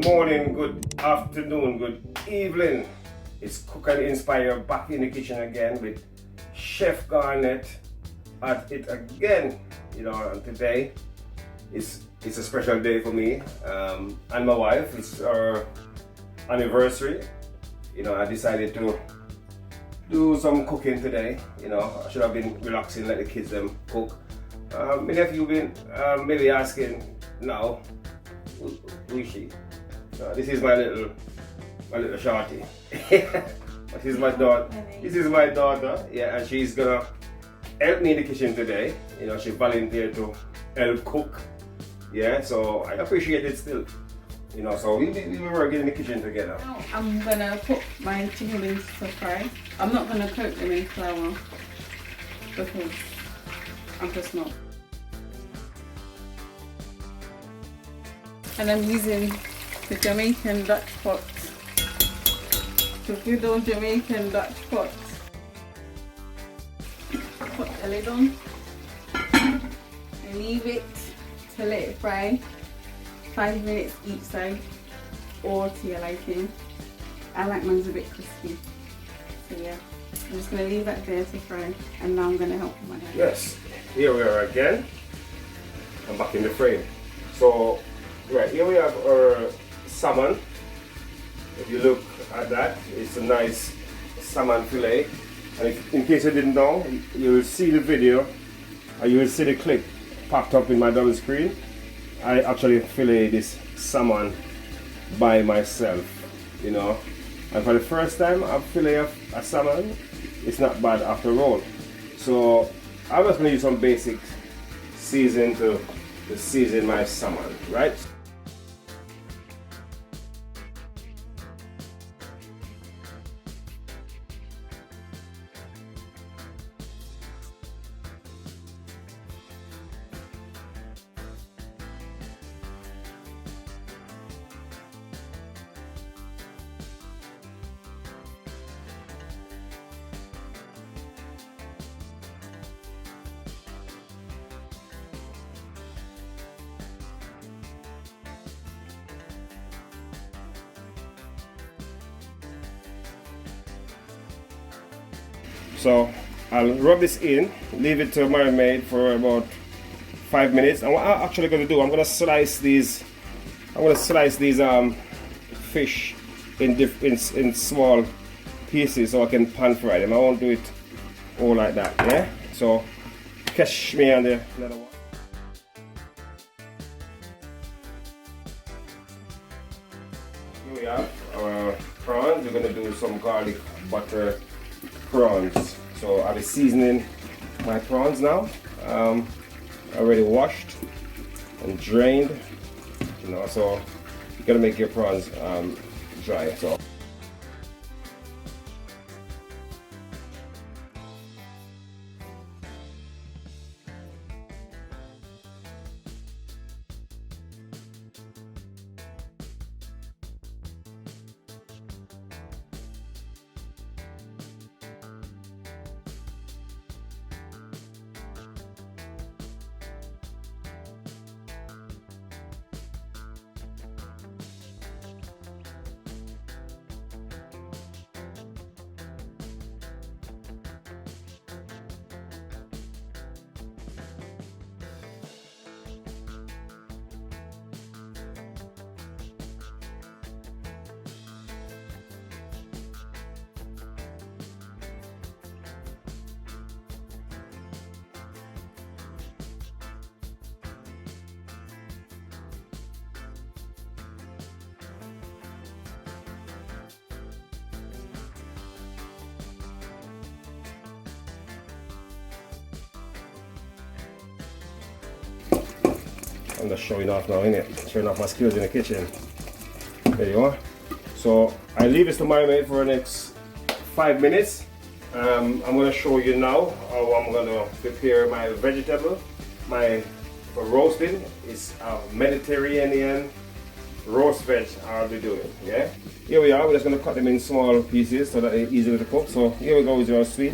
Good morning, good afternoon, good evening. It's Cook and Inspire back in the kitchen again with Chef Garnet at it again. You know, and today it's a special day for me and my wife. It's our anniversary. You know, I decided to do some cooking today. You know, I should have been relaxing, let the kids them cook. Many of you been maybe asking now, who is she? This is my little shorty. This is my daughter. This is my daughter. Yeah, and she's gonna help me in the kitchen today. You know, she volunteered to help cook. Yeah, so I appreciate it still. You know, so we working in the kitchen together. Now I'm gonna put my chicken wings to fry. I'm not gonna coat them in flour because I'm just not. And I'm using the Jamaican Dutch pot. The good old Jamaican Dutch pot. Put the lid on and leave it to let it fry 5 minutes each side, or to your liking. I like mine's a bit crispy. So yeah, I'm just gonna leave that there to fry, and now I'm gonna help my hand. Yes, here we are again. I'm back in the frame. So right here we have our salmon. If you look at that, it's a nice salmon fillet. And if, in case you didn't know, you will see the video, or you will see the clip popped up in my double screen. I actually fillet this salmon by myself, you know. And for the first time I fillet a salmon, it's not bad after all. So I'm just going to use some basic season to season my salmon, right? So I'll rub this in, leave it to marinate for about 5 minutes. And what I'm actually going to do, I'm going to slice these fish in small pieces so I can pan fry them. I won't do it all like that, yeah? So catch me on the another one. Here we have our prawns. We're going to do some garlic butter prawns. So I'll be seasoning my prawns now. Already washed and drained. You know, so you gotta make your prawns dry. So. I'm just showing off now, innit? Showing off my skills in the kitchen. There you are. So I leave this to marinate for the next 5 minutes. I'm going to show you now how I'm going to prepare my vegetable. For roasting is Mediterranean roast veg I'll be doing. Yeah. Here we are. We're just going to cut them in small pieces so that they're easy to cook. So here we go with your sweet.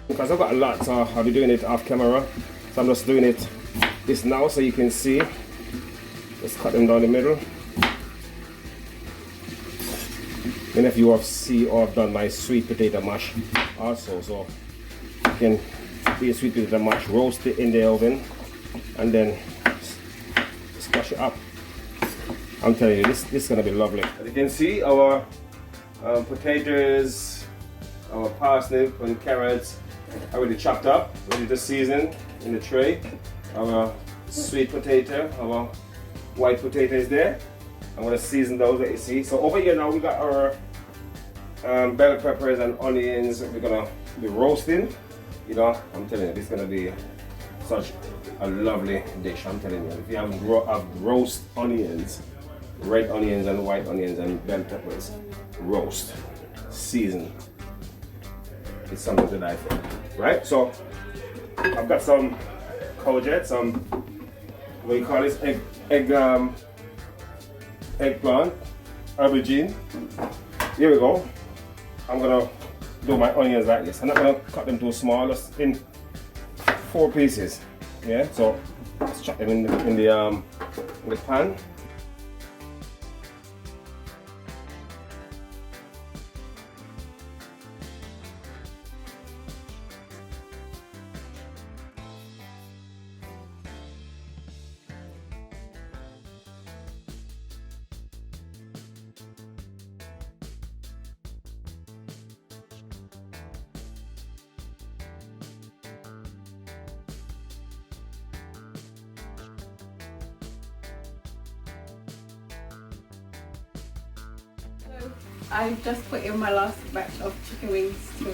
Because I've got a lot, so I'll be doing it off camera. So I'm just doing it this now so you can see. Just cut them down the middle. And if you have see or have done my sweet potato mash also, so you can do your sweet potato mash, roast it in the oven, and then squash it up. I'm telling you, this is gonna be lovely. As you can see, our potatoes, our parsnip and carrots already chopped up, ready to season in the tray. Our sweet potato, our white potato is there. I'm gonna season those that you see. So over here now we got our bell peppers and onions. We're gonna be roasting. You know, I'm telling you, this is gonna be such a lovely dish. I'm telling you, if you have roast onions, red onions and white onions and bell peppers, roast, season, it's something to die for, right? So I've got some courgette, some, what do you call this, eggplant, aubergine. Here we go. I'm gonna do my onions like this. I'm not gonna cut them too small, just in 4 pieces. Yeah, so let's chop them in the pan. I've just put in my last batch of chicken wings to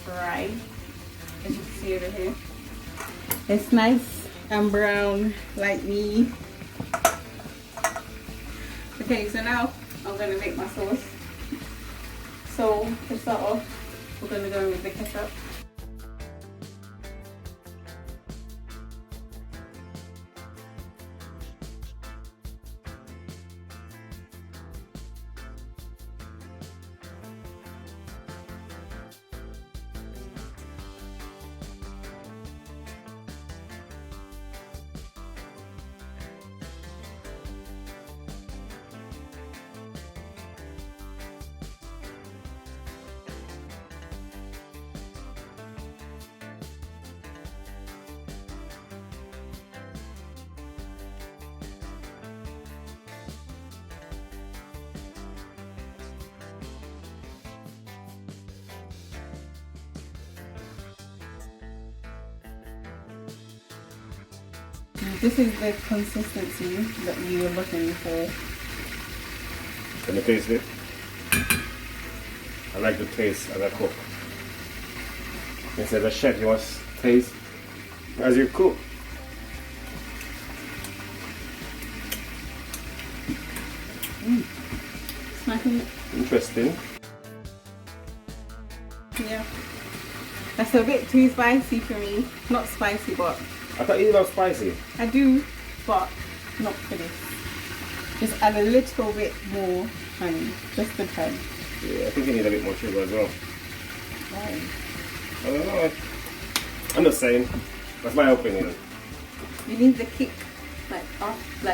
fry, as you can see over here. It's nice and brown like me. Okay, so now I'm going to make my sauce. So to start off, we're going to go with the ketchup. This is the consistency that we were looking for. Can you taste it? I like to taste as I cook. Instead of chef, you must taste as you cook. Smacking it. Interesting. Yeah. That's a bit too spicy for me. Not spicy, but I thought you love spicy. I do, but not for this. Just add a little bit more honey, just a tad. Yeah, I think you need a bit more sugar as well. Right. I don't know. I'm just saying. That's my opinion. You need the kick, like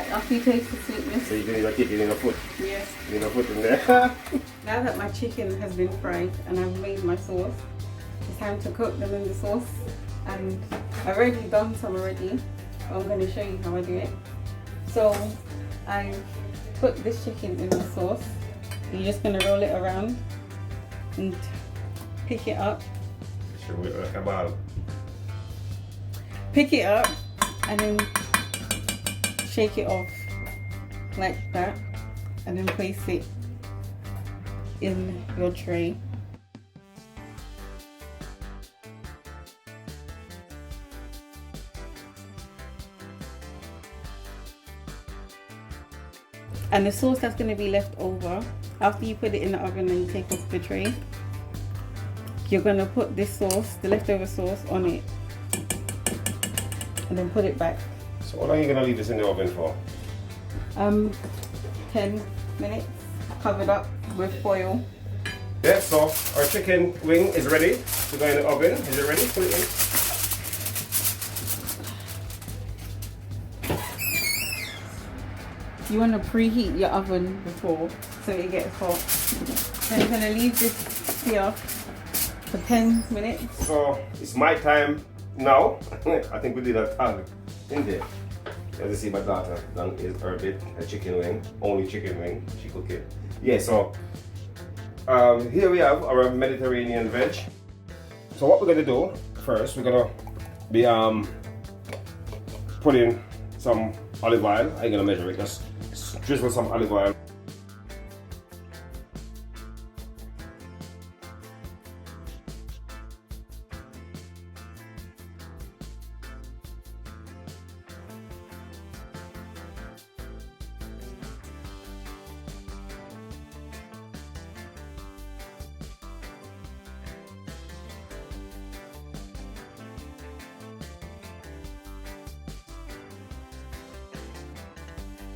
after you taste the sweetness. So you need a kick, you need a foot. Yes. You need a foot in there. Now that my chicken has been fried and I've made my sauce, it's time to cook them in the sauce. And I've already done some already. I'm going to show you how I do it. So I put this chicken in the sauce. You're just going to roll it around and pick it up. Pick it up and then shake it off like that, and then place it in your tray. And the sauce that's going to be left over, after you put it in the oven and you take off the tray, you're going to put this sauce, the leftover sauce, on it and then put it back. So how long are you going to leave this in the oven for? 10 minutes, covered up with foil. Yeah, so our chicken wing is ready to go in the oven. Is it ready? Put it in. You want to preheat your oven before so it gets hot. Then you're going to leave this here for 10 minutes. So it's my time now. I think we did a tag in there. As you see, my daughter done is her bit, a chicken wing, only chicken wing. She cook it. Yeah, so here we have our Mediterranean veg. So what we're gonna do first, we're gonna be putting some olive oil. I ain't gonna measure it, just drizzle some olive oil.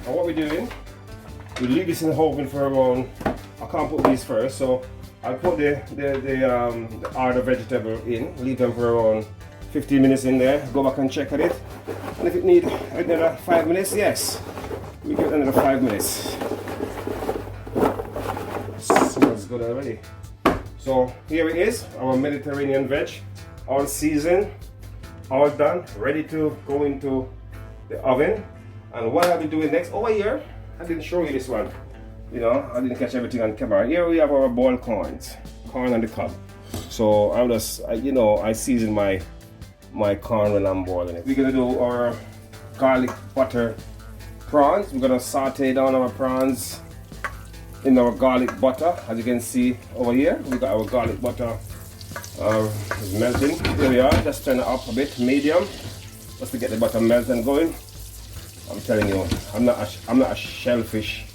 And what we're doing, we leave this in the oven for around, I can't put these first, so I'll put the other vegetable in, leave them for around 15 minutes in there, go back and check at it. And if it needs another 5 minutes, yes, we give it another 5 minutes. Smells good already. So here it is, our Mediterranean veg, all seasoned, all done, ready to go into the oven. And what I'll be doing next over here, I didn't show you this one. You know, I didn't catch everything on camera. Here we have our boiled corns, corn on the cob. So I'm just, you know, I season my corn when I'm boiling it. We're gonna do our garlic butter prawns. We're gonna saute down our prawns in our garlic butter. As you can see over here, we got our garlic butter melting. Here we are. Just turn it up a bit, medium, just to get the butter melting going. I'm telling you, I'm not a shellfish,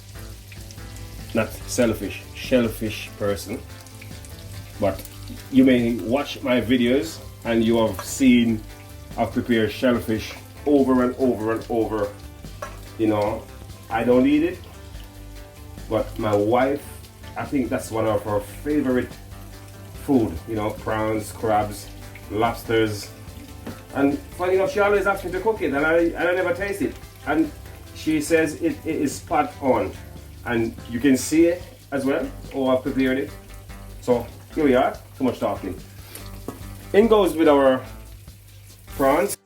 not selfish, shellfish person. But you may watch my videos and you have seen I've prepared shellfish over and over and over. You know, I don't eat it, but my wife, I think that's one of her favorite food. You know, prawns, crabs, lobsters. And funny enough, she always asks me to cook it, and I never taste it. And she says it is spot on, and you can see it as well. Oh, I've prepared it. So here we are. Too much talking. In goes with our prawns.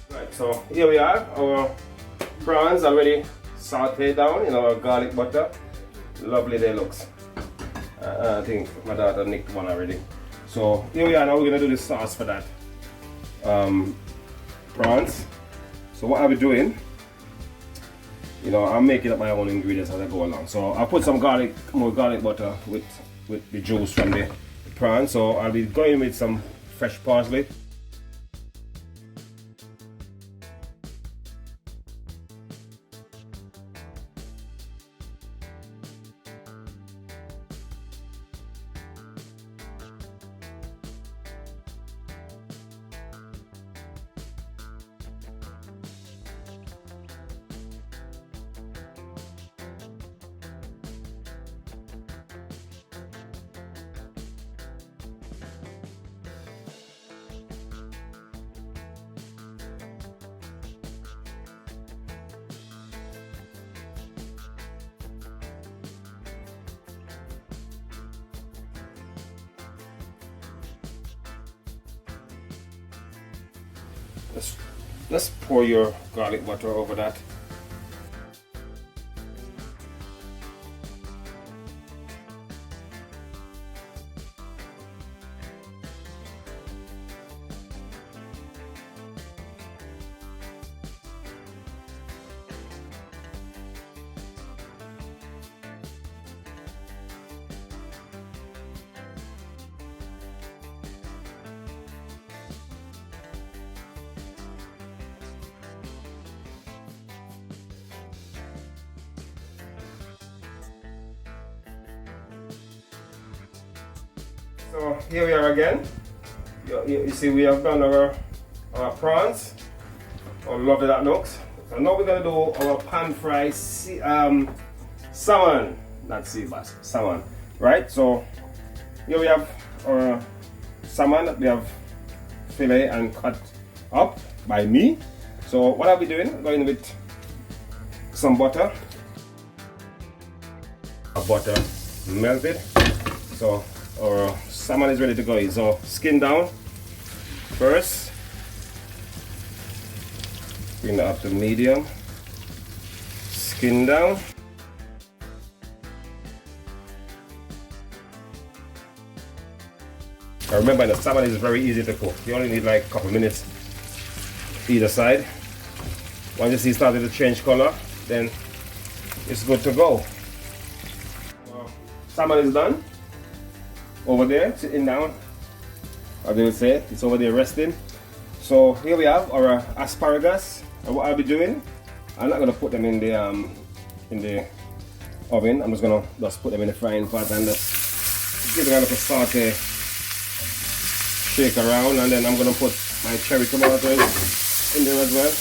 Right, so here we are. Our prawns already sauteed down in our garlic butter. Lovely they looks. I think my daughter nicked one already. So here we are. Now we're gonna do the sauce for that prawns. So what I'll be doing, you know, I'm making up my own ingredients as I go along. So I'll put some more garlic butter with the juice from the prawns. So I'll be going with some fresh parsley. Let's pour your garlic butter over that. So here we are again. You see we have done our prawns. how lovely that looks. So now we're gonna do our pan fried salmon, not sea bass, salmon. Right? So here we have our salmon. We have fillet and cut up by me. So what I'll be doing, I'm going with some butter. Butter melted. So our salmon is ready to go. So skin down first. Bring that up to medium. Skin down. Now remember, the salmon is very easy to cook. You only need like a couple minutes either side. Once you see it starting to change color, then it's good to go. Salmon is done. Over there, sitting down, as they would say, it's over there resting. So here we have our asparagus. And what I'll be doing, I'm not gonna put them in the oven. I'm just gonna put them in the frying pan and just give them a little saute, shake around, and then I'm gonna put my cherry tomatoes in there as well.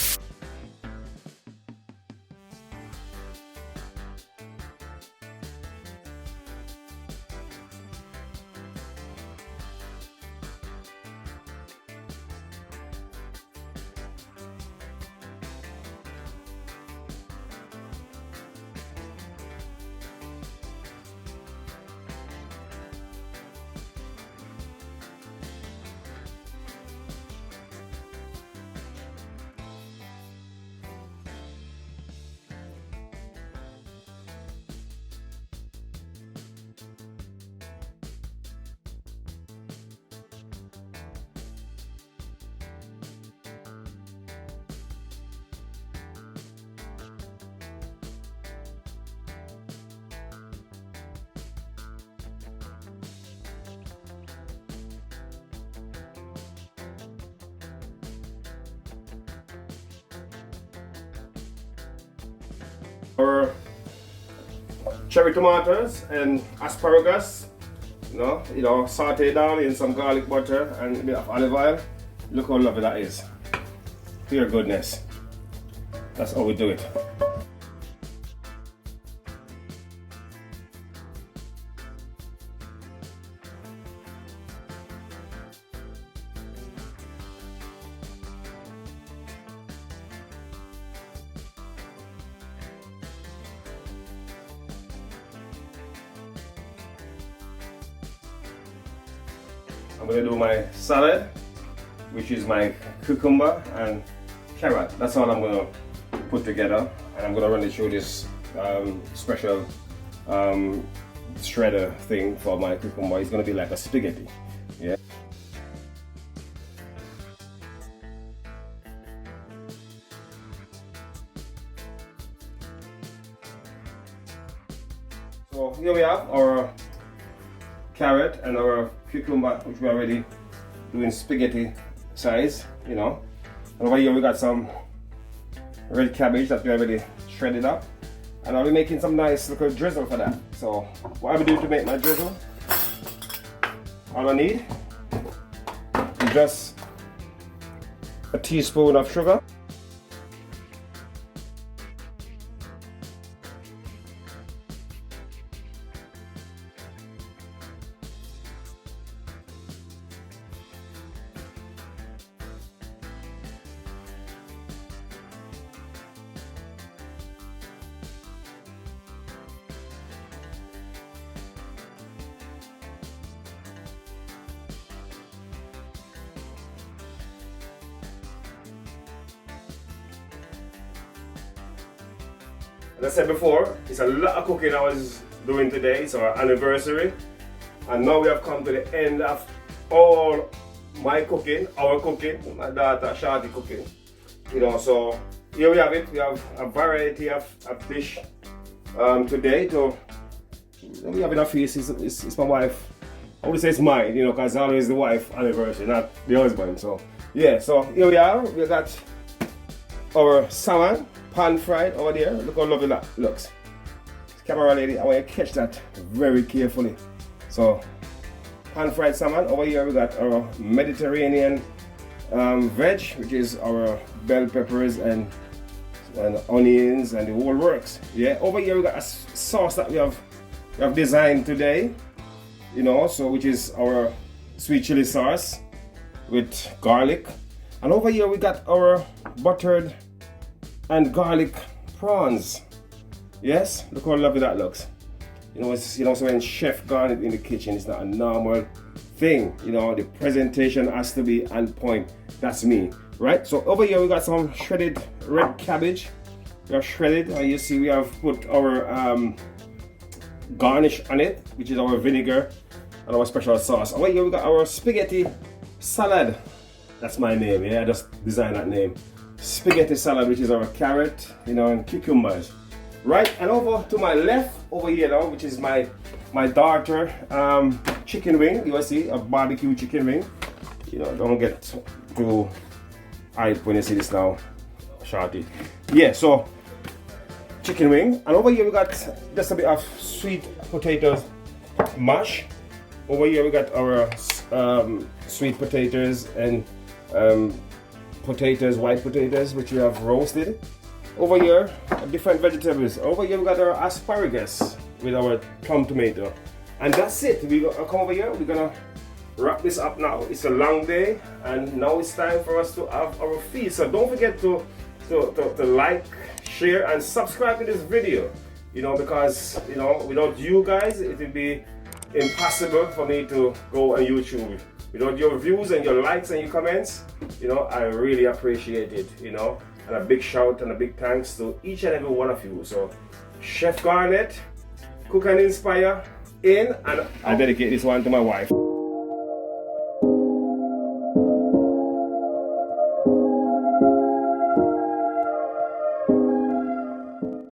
Our cherry tomatoes and asparagus, you know, saute down in some garlic butter and a bit of olive oil. Look how lovely that is. Pure goodness. That's how we do it. I'm going to do my salad, which is my cucumber and carrot. That's all I'm going to put together, and I'm going to run it through this special shredder thing for my cucumber. It's going to be like a spaghetti. Yeah. So here we have our carrot and our cucumber, which we're already doing spaghetti size, you know. And over here we got some red cabbage that we already shredded up, and I'll be making some nice little drizzle for that. So what I'll be doing to make my drizzle, all I need is just a teaspoon of sugar, as I said before, it's a lot of cooking I was doing today. It's our anniversary, and now we have come to the end of all my cooking, our cooking, my daughter Shadi cooking. You know, so here we have it. We have a variety of dish today. So we have in our face it's my wife. I would say it's mine, you know, because it's always the wife anniversary, not the husband. So yeah, so here we are. We got our salmon pan fried over there. Look how lovely that looks. Camera lady, I want you to catch that very carefully. So pan fried salmon. Over here we got our Mediterranean veg, which is our bell peppers and onions and the whole works. Yeah, over here we got a sauce that we have designed today, you know, so which is our sweet chili sauce with garlic. And over here we got our buttered and garlic prawns. Yes, look how lovely that looks. You know, so when Chef Garnet in the kitchen, it's not a normal thing. You know, the presentation has to be on point. That's me, right? So over here we got some shredded red cabbage. We have shredded, and you see we have put our garnish on it, which is our vinegar and our special sauce. Over here we got our spaghetti salad. That's my name, yeah, I just designed that name. Spaghetti salad, which is our carrot, you know, and cucumbers. Right, and over to my left, over here now, which is my daughter, chicken wing. You see, a barbecue chicken wing. You know, don't get too hype when you see this now, shorty. Yeah, so chicken wing. And over here we got just a bit of sweet potatoes mash. Over here we got our sweet potatoes and white potatoes, which we have roasted. Over here, different vegetables. Over here we got our asparagus with our plum tomato. And that's it. We're gonna come over here, we're gonna wrap this up now. It's a long day, and now it's time for us to have our feast. So don't forget to like, share, and subscribe to this video. You know, because, you know, without you guys, it would be impossible for me to go on YouTube. Without your views and your likes and your comments, you know, I really appreciate it, you know. And a big shout and a big thanks to each and every one of you. So, Chef Garnet, cook and inspire in, and I dedicate this one to my wife.